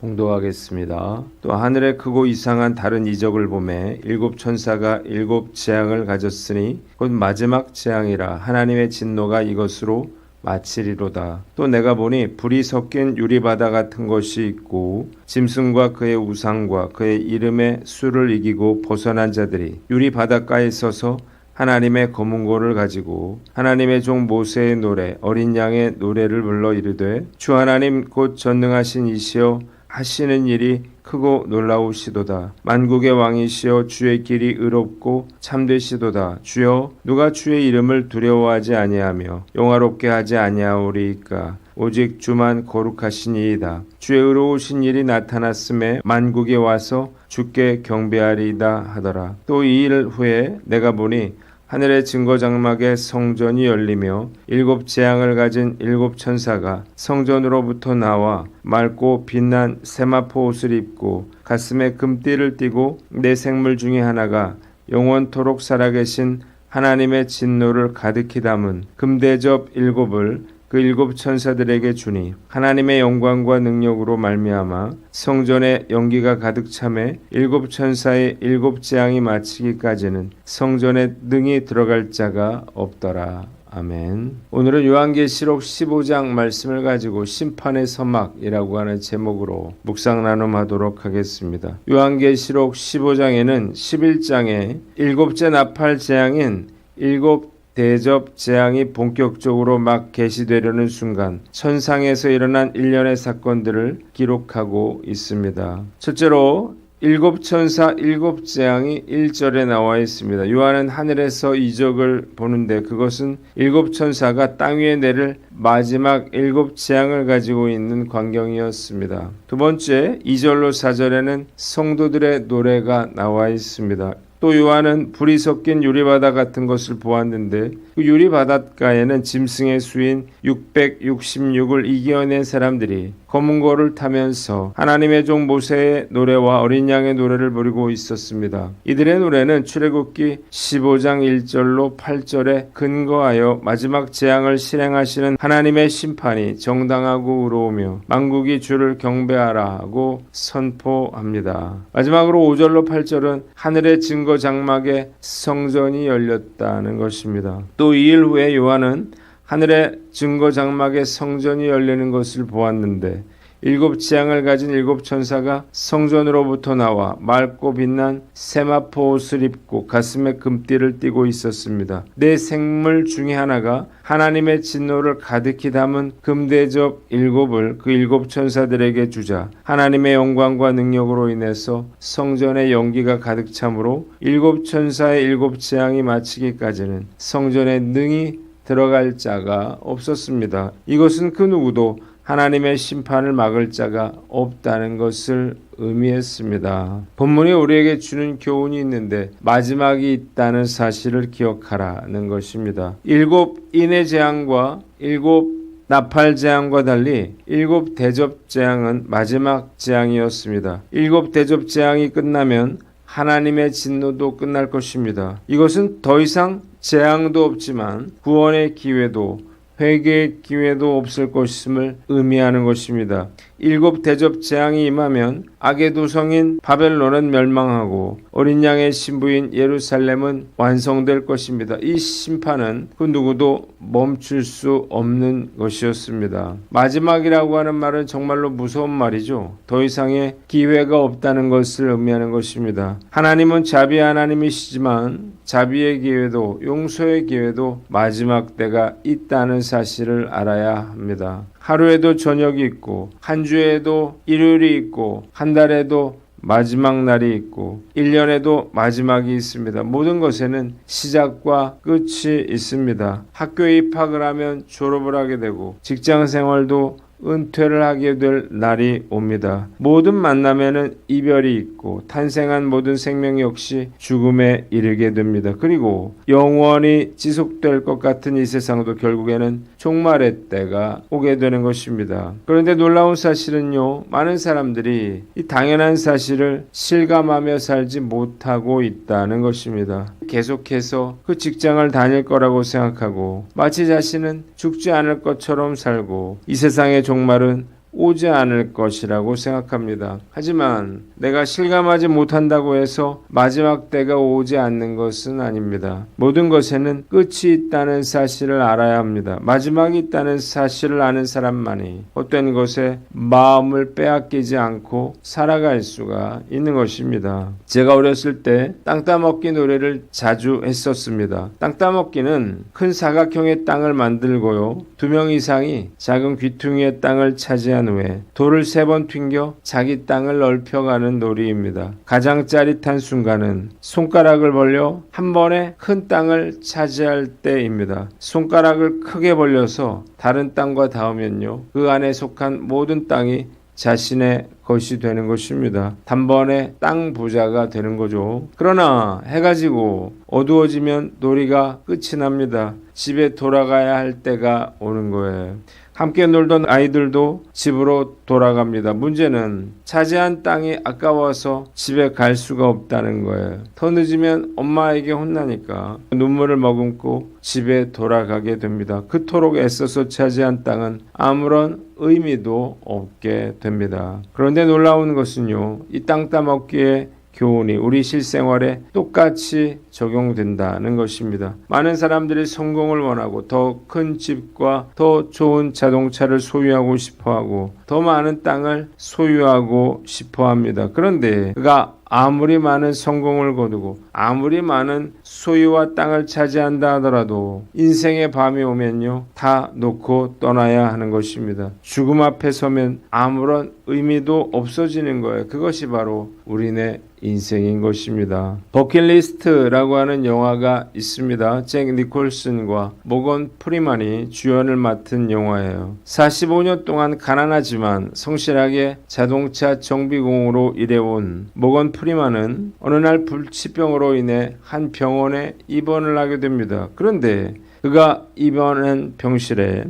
봉독하겠습니다. 또 하늘에 크고 이상한 다른 이적을 보매 일곱 천사가 일곱 재앙을 가졌으니 곧 마지막 재앙이라 하나님의 진노가 이것으로 마치리로다. 또 내가 보니 불이 섞인 유리바다 같은 것이 있고 짐승과 그의 우상과 그의 이름의 수를 이기고 벗어난 자들이 유리바닷가에 서서 하나님의 검은고를 가지고 하나님의 종 모세의 노래 어린 양의 노래를 불러 이르되 주 하나님 곧 전능하신 이시여 하시는 일이 크고 놀라우시도다. 만국의 왕이시여 주의 길이 의롭고 참되시도다. 주여 누가 주의 이름을 두려워하지 아니하며 영화롭게 하지 아니하오리이까. 오직 주만 거룩하시니이다. 주의 의로우신 일이 나타났음에 만국에 와서 주께 경배하리이다 하더라. 또 이 일 후에 내가 보니 하늘의 증거 장막에 성전이 열리며 일곱 재앙을 가진 일곱 천사가 성전으로부터 나와 맑고 빛난 세마포 옷을 입고 가슴에 금띠를 띠고 네 생물 중에 하나가 영원토록 살아계신 하나님의 진노를 가득히 담은 금대접 일곱을 그 일곱 천사들에게 주니 하나님의 영광과 능력으로 말미암아 성전에 연기가 가득 차매 일곱 천사의 일곱 재앙이 마치기까지는 성전에 능히 들어갈 자가 없더라. 아멘. 오늘은 요한계시록 15장 말씀을 가지고 심판의 서막이라고 하는 제목으로 묵상 나눔하도록 하겠습니다. 요한계시록 15장에는 11장에 일곱째 나팔 재앙인 일곱 대접 재앙이 본격적으로 막 계시되려는 순간 천상에서 일어난 일련의 사건들을 기록하고 있습니다. 첫째로 일곱 천사 일곱 재앙이 1절에 나와 있습니다. 요한은 하늘에서 이적을 보는데 그것은 일곱 천사가 땅 위에 내릴 마지막 일곱 재앙을 가지고 있는 광경이었습니다. 두 번째 2절로 4절에는 성도들의 노래가 나와 있습니다. 또 요한은 불이 섞인 유리바다 같은 것을 보았는데 그 유리바닷가에는 짐승의 수인 666을 이겨낸 사람들이 검은고를 타면서 하나님의 종 모세의 노래와 어린 양의 노래를 부르고 있었습니다. 이들의 노래는 출애굽기 15장 1절로 8절에 근거하여 마지막 재앙을 실행하시는 하나님의 심판이 정당하고 의로우며 만국이 주를 경배하라고 선포합니다. 마지막으로 5절로 8절은 하늘의 증거 장막에 성전이 열렸다는 것입니다. 또 2일 후에 요한은 하늘의 증거 장막에 성전이 열리는 것을 보았는데 일곱 재앙을 가진 일곱 천사가 성전으로부터 나와 맑고 빛난 세마포 옷을 입고 가슴에 금띠를 띠고 있었습니다. 네 생물 중에 하나가 하나님의 진노를 가득히 담은 금대접 일곱을 그 일곱 천사들에게 주자 하나님의 영광과 능력으로 인해서 성전에 연기가 가득 차므로 일곱 천사의 일곱 재앙이 마치기까지는 성전에 능히 들어갈 자가 없었습니다. 이것은 그 누구도 하나님의 심판을 막을 자가 없다는 것을 의미했습니다. 본문이 우리에게 주는 교훈이 있는데 마지막이 있다는 사실을 기억하라는 것입니다. 일곱 인의 재앙과 일곱 나팔 재앙과 달리 일곱 대접 재앙은 마지막 재앙이었습니다. 일곱 대접 재앙이 끝나면 하나님의 진노도 끝날 것입니다. 이것은 더 이상 재앙도 없지만 구원의 기회도 회개의 기회도 없을 것임을 의미하는 것입니다. 일곱 대접 재앙이 임하면 악의 도성인 바벨론은 멸망하고 어린 양의 신부인 예루살렘은 완성될 것입니다. 이 심판은 그 누구도 멈출 수 없는 것이었습니다. 마지막이라고 하는 말은 정말로 무서운 말이죠. 더 이상의 기회가 없다는 것을 의미하는 것입니다. 하나님은 자비 하나님이시지만 자비의 기회도 용서의 기회도 마지막 때가 있다는 사실을 알아야 합니다. 하루에도 저녁이 있고 한 주에도 일요일이 있고 한 달에도 마지막 날이 있고 1년에도 마지막이 있습니다. 모든 것에는 시작과 끝이 있습니다. 학교에 입학을 하면 졸업을 하게 되고 직장 생활도 은퇴를 하게 될 날이 옵니다. 모든 만남에는 이별이 있고 탄생한 모든 생명 역시 죽음에 이르게 됩니다. 그리고 영원히 지속될 것 같은 이 세상도 결국에는 종말의 때가 오게 되는 것입니다. 그런데 놀라운 사실은요, 많은 사람들이 이 당연한 사실을 실감하며 살지 못하고 있다는 것입니다. 계속해서 그 직장을 다닐 거라고 생각하고 마치 자신은 죽지 않을 것처럼 살고 이 세상의 종말은 오지 않을 것이라고 생각합니다. 하지만 내가 실감하지 못한다고 해서 마지막 때가 오지 않는 것은 아닙니다. 모든 것에는 끝이 있다는 사실을 알아야 합니다. 마지막이 있다는 사실을 아는 사람만이 헛된 것에 마음을 빼앗기지 않고 살아갈 수가 있는 것입니다. 제가 어렸을 때 땅 따먹기 노래를 자주 했었습니다. 땅 따먹기는 큰 사각형의 땅을 만들고요. 2명 이상이 작은 귀퉁이의 땅을 차지한 후에 돌을 3번 튕겨 자기 땅을 넓혀가는 놀이입니다. 가장 짜릿한 순간은 손가락을 벌려 한 번에 큰 땅을 차지할 때입니다. 손가락을 크게 벌려서 다른 땅과 닿으면요, 그 안에 속한 모든 땅이 자신의 것이 되는 것입니다. 단번에 땅 부자가 되는 거죠. 그러나 해가 지고 어두워지면 놀이가 끝이 납니다. 집에 돌아가야 할 때가 오는 거예요. 함께 놀던 아이들도 집으로 돌아갑니다. 문제는 차지한 땅이 아까워서 집에 갈 수가 없다는 거예요. 더 늦으면 엄마에게 혼나니까 눈물을 머금고 집에 돌아가게 됩니다. 그토록 애써서 차지한 땅은 아무런 의미도 없게 됩니다. 그런데 놀라운 것은요, 이 땅 따먹기에 교훈이 우리 실생활에 똑같이 적용된다는 것입니다. 많은 사람들이 성공을 원하고 더 큰 집과 더 좋은 자동차를 소유하고 싶어하고 더 많은 땅을 소유하고 싶어합니다. 그런데 그가 아무리 많은 성공을 거두고 아무리 많은 소유와 땅을 차지한다 하더라도 인생의 밤이 오면요, 다 놓고 떠나야 하는 것입니다. 죽음 앞에 서면 아무런 의미도 없어지는 거예요. 그것이 바로 우리네 인생인 것입니다. 버킷리스트라고 하는 영화가 있습니다. 잭 니콜슨과 모건 프리만이 주연을 맡은 영화예요. 45년 동안 가난하지만 성실하게 자동차 정비공으로 일해온 모건 프리만은 어느 날 불치병으로 인해 한 병원에 입원을 하게 됩니다. 그런데 그가 입원한 병실에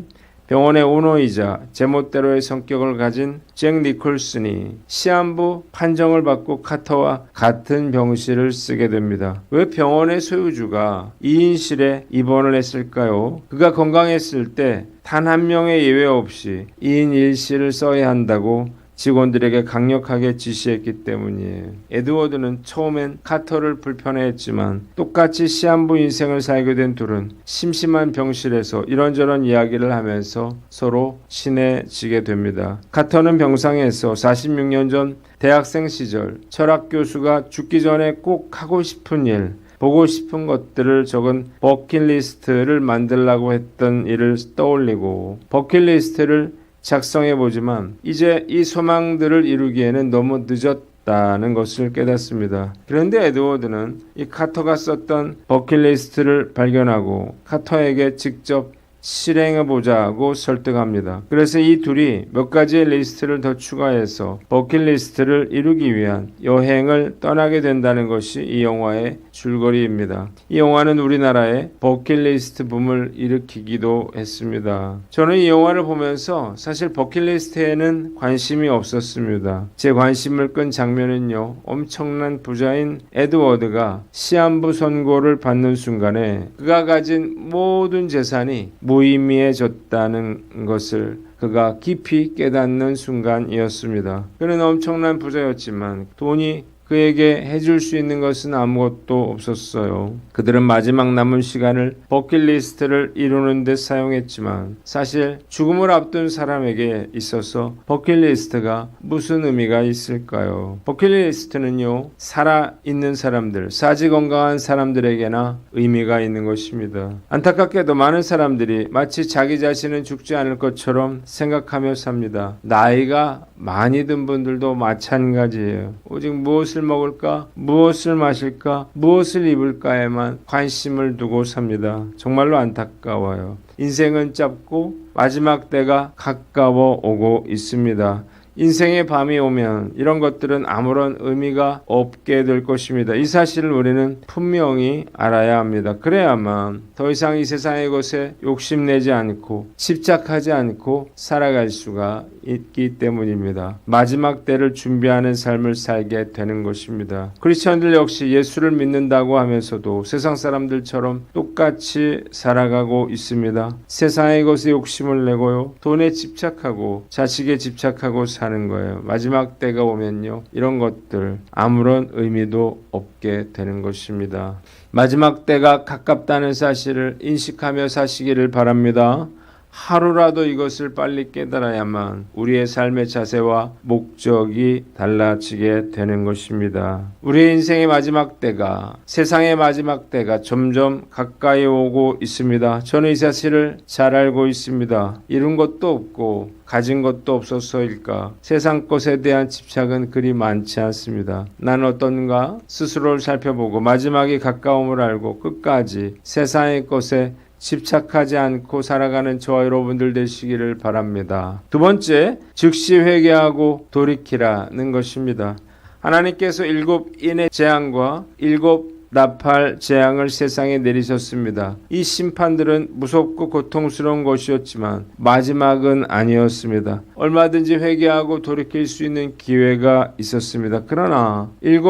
병원의 오너이자 제멋대로의 성격을 가진 잭 니콜슨이 시한부 판정을 받고 카터와 같은 병실을 쓰게 됩니다. 왜 병원의 소유주가 2인실에 입원을 했을까요? 그가 건강했을 때 단 한 명의 예외 없이 2인 1실을 써야 한다고 직원들에게 강력하게 지시했기 때문이에요. 에드워드는 처음엔 카터를 불편해했지만 똑같이 시한부 인생을 살게 된 둘은 심심한 병실에서 이런저런 이야기를 하면서 서로 친해지게 됩니다. 카터는 병상에서 46년 전 대학생 시절 철학 교수가 죽기 전에 꼭 하고 싶은 일, 보고 싶은 것들을 적은 버킷리스트를 만들라고 했던 일을 떠올리고 버킷리스트를 작성해보지만 이제 이 소망들을 이루기에는 너무 늦었다는 것을 깨닫습니다. 그런데 에드워드는 이 카터가 썼던 버킷리스트를 발견하고 카터에게 직접 실행해보자고 설득합니다. 그래서 이 둘이 몇 가지의 리스트를 더 추가해서 버킷리스트를 이루기 위한 여행을 떠나게 된다는 것이 이 영화의 줄거리입니다. 이 영화는 우리나라의 버킷리스트 붐을 일으키기도 했습니다. 저는 이 영화를 보면서 사실 버킷리스트에는 관심이 없었습니다. 제 관심을 끈 장면은요, 엄청난 부자인 에드워드가 시한부 선고를 받는 순간에 그가 가진 모든 재산이 무의미해졌다는 것을 그가 깊이 깨닫는 순간이었습니다. 그는 엄청난 부자였지만 돈이 그에게 해줄 수 있는 것은 아무것도 없었어요. 그들은 마지막 남은 시간을 버킷리스트를 이루는 데 사용했지만 사실 죽음을 앞둔 사람에게 있어서 버킷리스트가 무슨 의미가 있을까요? 버킷리스트는요, 살아있는 사람들, 사지건강한 사람들에게나 의미가 있는 것입니다. 안타깝게도 많은 사람들이 마치 자기 자신은 죽지 않을 것처럼 생각하며 삽니다. 나이가 많이 든 분들도 마찬가지예요. 오직 무엇을 먹을까, 무엇을 마실까, 무엇을 입을까에만 관심을 두고 삽니다. 정말로 안타까워요. 인생은 짧고 마지막 때가 가까워 오고 있습니다. 인생의 밤이 오면 이런 것들은 아무런 의미가 없게 될 것입니다. 이 사실을 우리는 분명히 알아야 합니다. 그래야만 더 이상 이 세상의 것에 욕심내지 않고 집착하지 않고 살아갈 수가 있기 때문입니다. 마지막 때를 준비하는 삶을 살게 되는 것입니다. 크리스천들 역시 예수를 믿는다고 하면서도 세상 사람들처럼 똑같이 살아가고 있습니다. 세상의 것에 욕심을 내고요. 돈에 집착하고 자식에 집착하고 사는 거예요. 마지막 때가 오면요. 이런 것들 아무런 의미도 없게 되는 것입니다. 마지막 때가 가깝다는 사실을 인식하며 사시기를 바랍니다. 하루라도 이것을 빨리 깨달아야만 우리의 삶의 자세와 목적이 달라지게 되는 것입니다. 우리의 인생의 마지막 때가, 세상의 마지막 때가 점점 가까이 오고 있습니다. 저는 이 사실을 잘 알고 있습니다. 이룬 것도 없고 가진 것도 없어서일까? 세상 것에 대한 집착은 그리 많지 않습니다. 난 어떤가? 스스로를 살펴보고 마지막이 가까움을 알고 끝까지 세상의 것에 집착하지 않고 살아가는 저와 여러분들 되시기를 바랍니다. 두 번째, 즉시 회개하고 돌이키라는 것입니다. 하나님께서 7인의 재앙과 7 나팔 재앙을 세상에 내리셨습니다. 이 심판들은 무섭고 고통스러운 것이었지만 마지막은 아니었습니다. 얼마든지 회개하고 돌이킬 수 있는 기회가 있었습니다. 그러나 7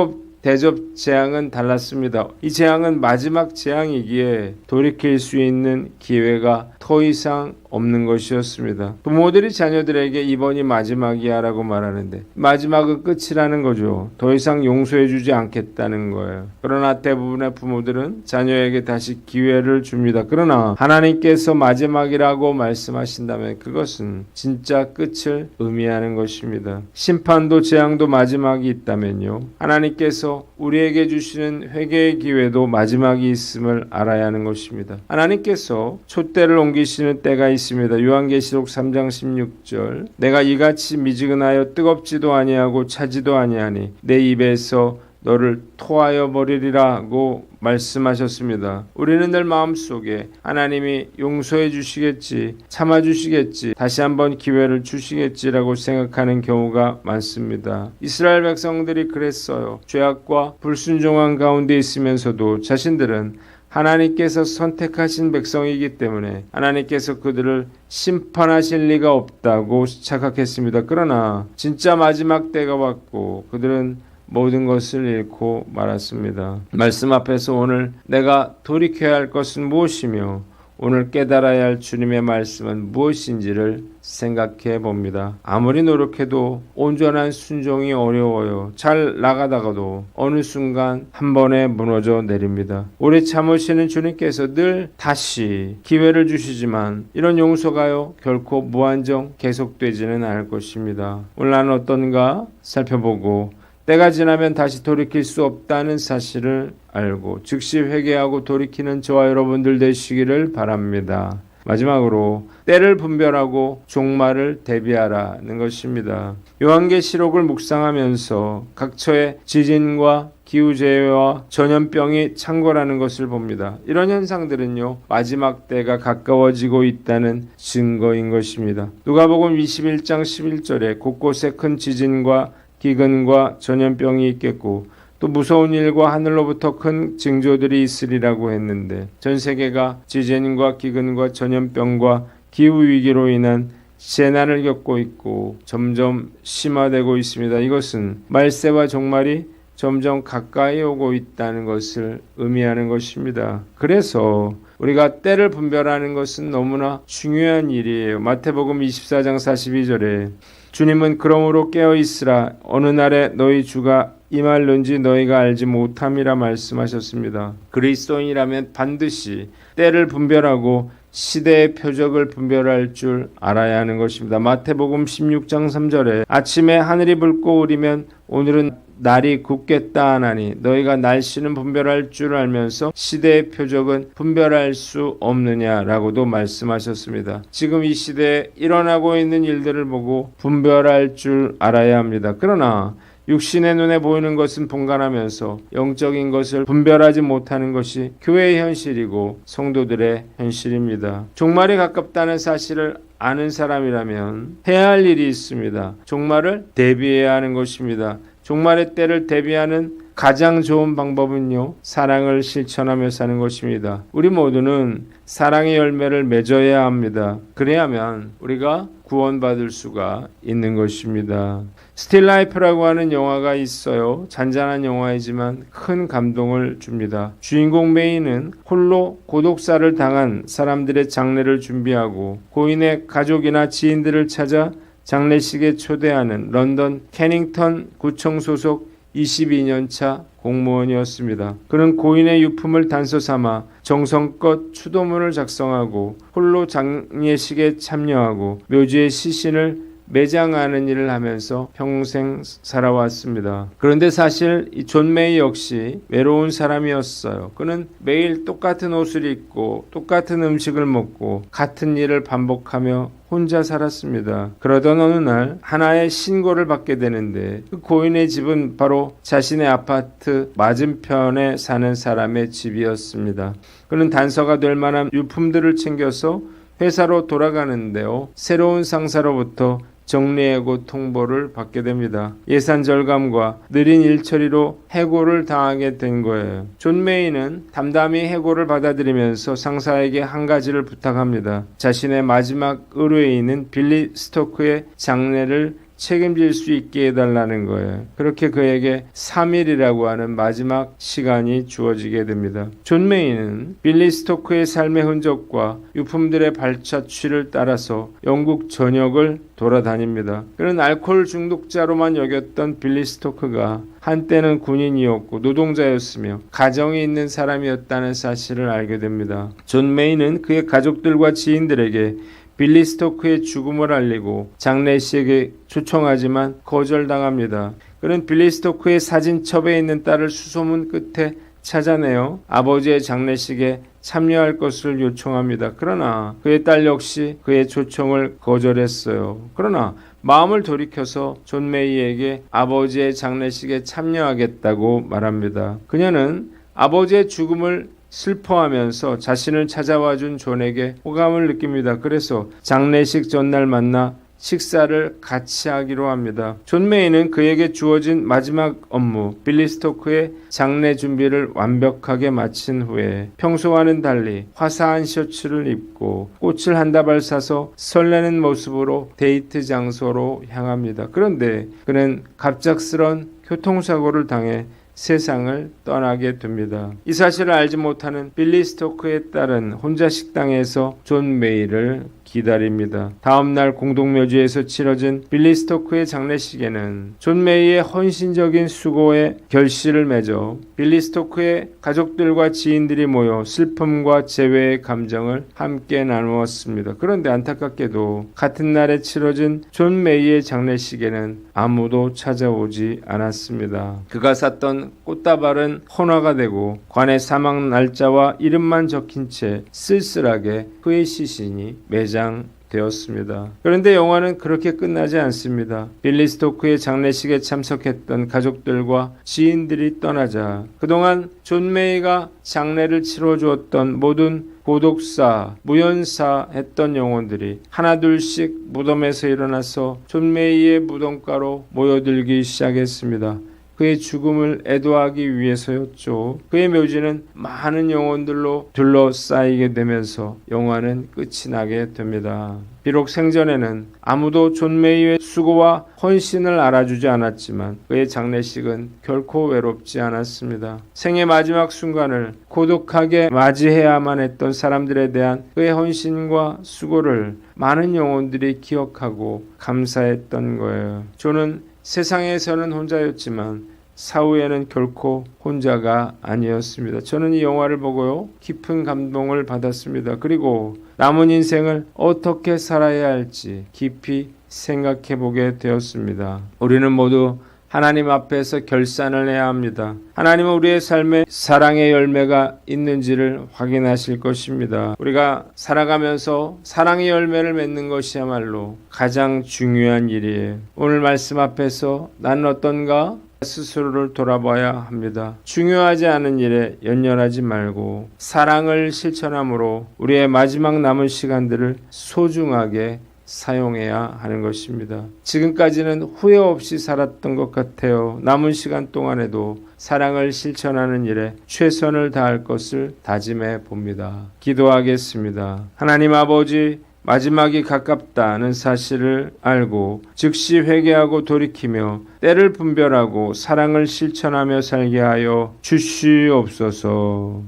대접 재앙은 달랐습니다. 이 재앙은 마지막 재앙이기에 돌이킬 수 있는 기회가 더 이상 없는 것이었습니다. 부모들이 자녀들에게 이번이 마지막이야 라고 말하는데 마지막은 끝이라는 거죠. 더 이상 용서해 주지 않겠다는 거예요. 그러나 대부분의 부모들은 자녀에게 다시 기회를 줍니다. 그러나 하나님께서 마지막이라고 말씀하신다면 그것은 진짜 끝을 의미하는 것입니다. 심판도 재앙도 마지막이 있다면요. 하나님께서 우리에게 주시는 회개의 기회도 마지막이 있음을 알아야 하는 것입니다. 하나님께서 촛대를 옮기시는 때가 있습니다. 요한계시록 3장 16절 내가 이같이 미지근하여 뜨겁지도 아니하고 차지도 아니하니 내 입에서 너를 토하여 버리리라고 말씀하셨습니다. 우리는 늘 마음속에 하나님이 용서해 주시겠지, 참아 주시겠지, 다시 한번 기회를 주시겠지라고 생각하는 경우가 많습니다. 이스라엘 백성들이 그랬어요. 죄악과 불순종한 가운데 있으면서도 자신들은 하나님께서 선택하신 백성이기 때문에 하나님께서 그들을 심판하실 리가 없다고 착각했습니다. 그러나 진짜 마지막 때가 왔고 그들은 모든 것을 잃고 말았습니다. 말씀 앞에서 오늘 내가 돌이켜야 할 것은 무엇이며 오늘 깨달아야 할 주님의 말씀은 무엇인지를 생각해 봅니다. 아무리 노력해도 온전한 순종이 어려워요. 잘 나가다가도 어느 순간 한 번에 무너져 내립니다. 오래 참으시는 주님께서 늘 다시 기회를 주시지만 이런 용서가요 결코 무한정 계속되지는 않을 것입니다. 오늘 나는 어떤가 살펴보고 때가 지나면 다시 돌이킬 수 없다는 사실을 알고 즉시 회개하고 돌이키는 저와 여러분들 되시기를 바랍니다. 마지막으로 때를 분별하고 종말을 대비하라는 것입니다. 요한계시록을 묵상하면서 각처에 지진과 기후재해와 전염병이 창궐하는 것을 봅니다. 이런 현상들은요 마지막 때가 가까워지고 있다는 증거인 것입니다. 누가복음 21장 11절에 곳곳에 큰 지진과 기근과 전염병이 있겠고 또 무서운 일과 하늘로부터 큰 징조들이 있으리라고 했는데 전 세계가 지진과 기근과 전염병과 기후위기로 인한 재난을 겪고 있고 점점 심화되고 있습니다. 이것은 말세와 종말이 점점 가까이 오고 있다는 것을 의미하는 것입니다. 그래서 우리가 때를 분별하는 것은 너무나 중요한 일이에요. 마태복음 24장 42절에 주님은 그러므로 깨어있으라 어느 날에 너희 주가 임할는지 너희가 알지 못함이라 말씀하셨습니다. 그리스도인이라면 반드시 때를 분별하고 시대의 표적을 분별할 줄 알아야 하는 것입니다. 마태복음 16장 3절에 아침에 하늘이 붉고 우리면 오늘은 날이 굳겠다 하나니 너희가 날씨는 분별할 줄 알면서 시대의 표적은 분별할 수 없느냐라고도 말씀하셨습니다. 지금 이 시대에 일어나고 있는 일들을 보고 분별할 줄 알아야 합니다. 그러나 육신의 눈에 보이는 것은 분간하면서 영적인 것을 분별하지 못하는 것이 교회의 현실이고 성도들의 현실입니다. 종말이 가깝다는 사실을 아는 사람이라면 해야 할 일이 있습니다. 종말을 대비해야 하는 것입니다. 종말의 때를 대비하는 가장 좋은 방법은요, 사랑을 실천하며 사는 것입니다. 우리 모두는 사랑의 열매를 맺어야 합니다. 그래야만 우리가 구원받을 수가 있는 것입니다. 스틸 라이프라고 하는 영화가 있어요. 잔잔한 영화이지만 큰 감동을 줍니다. 주인공 메이는 홀로 고독사를 당한 사람들의 장례를 준비하고 고인의 가족이나 지인들을 찾아 장례식에 초대하는 런던 캐닝턴 구청 소속 22년차 공무원이었습니다. 그는 고인의 유품을 단서 삼아 정성껏 추도문을 작성하고 홀로 장례식에 참여하고 묘지의 시신을 매장하는 일을 하면서 평생 살아왔습니다. 그런데 사실 이 존 메이 역시 외로운 사람이었어요. 그는 매일 똑같은 옷을 입고 똑같은 음식을 먹고 같은 일을 반복하며 혼자 살았습니다. 그러던 어느 날 하나의 신고를 받게 되는데 그 고인의 집은 바로 자신의 아파트 맞은편에 사는 사람의 집이었습니다. 그는 단서가 될 만한 유품들을 챙겨서 회사로 돌아가는데요. 새로운 상사로부터 정리해고 통보를 받게 됩니다. 예산 절감과 느린 일처리로 해고를 당하게 된 거예요. 존 메이는 담담히 해고를 받아들이면서 상사에게 한 가지를 부탁합니다. 자신의 마지막 의뢰인인 빌리 스토크의 장례를 책임질 수 있게 해달라는 거예요. 그렇게 그에게 3일이라고 하는 마지막 시간이 주어지게 됩니다. 존 메이는 빌리 스토크의 삶의 흔적과 유품들의 발자취를 따라서 영국 전역을 돌아다닙니다. 그는 알코올 중독자로만 여겼던 빌리 스토크가 한때는 군인이었고 노동자였으며 가정이 있는 사람이었다는 사실을 알게 됩니다. 존 메이는 그의 가족들과 지인들에게 빌리 스토크의 죽음을 알리고 장례식에 초청하지만 거절당합니다. 그는 빌리 스토크의 사진첩에 있는 딸을 수소문 끝에 찾아내어 아버지의 장례식에 참여할 것을 요청합니다. 그러나 그의 딸 역시 그의 초청을 거절했어요. 그러나 마음을 돌이켜서 존 메이에게 아버지의 장례식에 참여하겠다고 말합니다. 그녀는 아버지의 죽음을 슬퍼하면서 자신을 찾아와 준 존에게 호감을 느낍니다. 그래서 장례식 전날 만나 식사를 같이 하기로 합니다. 존 메이는 그에게 주어진 마지막 업무, 빌리 스토크의 장례 준비를 완벽하게 마친 후에 평소와는 달리 화사한 셔츠를 입고 꽃을 한 다발 사서 설레는 모습으로 데이트 장소로 향합니다. 그런데 그는 갑작스런 교통사고를 당해 세상을 떠나게 됩니다. 이 사실을 알지 못하는 빌리 스토크의 딸은 혼자 식당에서 존 메이를 기다립니다. 다음날 공동묘지에서 치러진 빌리 스토크의 장례식에는 존 메이의 헌신적인 수고에 결실을 맺어 빌리 스토크의 가족들과 지인들이 모여 슬픔과 재회의 감정을 함께 나누었습니다. 그런데 안타깝게도 같은 날에 치러진 존 메이의 장례식에는 아무도 찾아오지 않았습니다. 그가 샀던 꽃다발은 헌화가 되고 관의 사망 날짜와 이름만 적힌 채 쓸쓸하게 그의 시신이 매장되었습니다. 그런데 영화는 그렇게 끝나지 않습니다. 빌리 스토크의 장례식에 참석했던 가족들과 지인들이 떠나자 그동안 존 메이가 장례를 치러주었던 모든 고독사, 무연사 했던 영혼들이 하나둘씩 무덤에서 일어나서 존 메이의 무덤가로 모여들기 시작했습니다. 그의 죽음을 애도하기 위해서였죠. 그의 묘지는 많은 영혼들로 둘러싸이게 되면서 영화는 끝이 나게 됩니다. 비록 생전에는 아무도 존 메이의 수고와 헌신을 알아주지 않았지만 그의 장례식은 결코 외롭지 않았습니다. 생의 마지막 순간을 고독하게 맞이해야만 했던 사람들에 대한 그의 헌신과 수고를 많은 영혼들이 기억하고 감사했던 거예요. 존은 세상에서는 혼자였지만 사후에는 결코 혼자가 아니었습니다. 저는 이 영화를 보고요, 깊은 감동을 받았습니다. 그리고 남은 인생을 어떻게 살아야 할지 깊이 생각해 보게 되었습니다. 우리는 모두 하나님 앞에서 결산을 해야 합니다. 하나님은 우리의 삶에 사랑의 열매가 있는지를 확인하실 것입니다. 우리가 살아가면서 사랑의 열매를 맺는 것이야말로 가장 중요한 일이에요. 오늘 말씀 앞에서 나는 어떤가? 스스로를 돌아봐야 합니다. 중요하지 않은 일에 연연하지 말고 사랑을 실천함으로 우리의 마지막 남은 시간들을 소중하게 사용해야 하는 것입니다. 지금까지는 후회 없이 살았던 것 같아요. 남은 시간 동안에도 사랑을 실천하는 일에 최선을 다할 것을 다짐해 봅니다. 기도하겠습니다. 하나님 아버지, 마지막이 가깝다는 사실을 알고 즉시 회개하고 돌이키며 때를 분별하고 사랑을 실천하며 살게 하여 주시옵소서.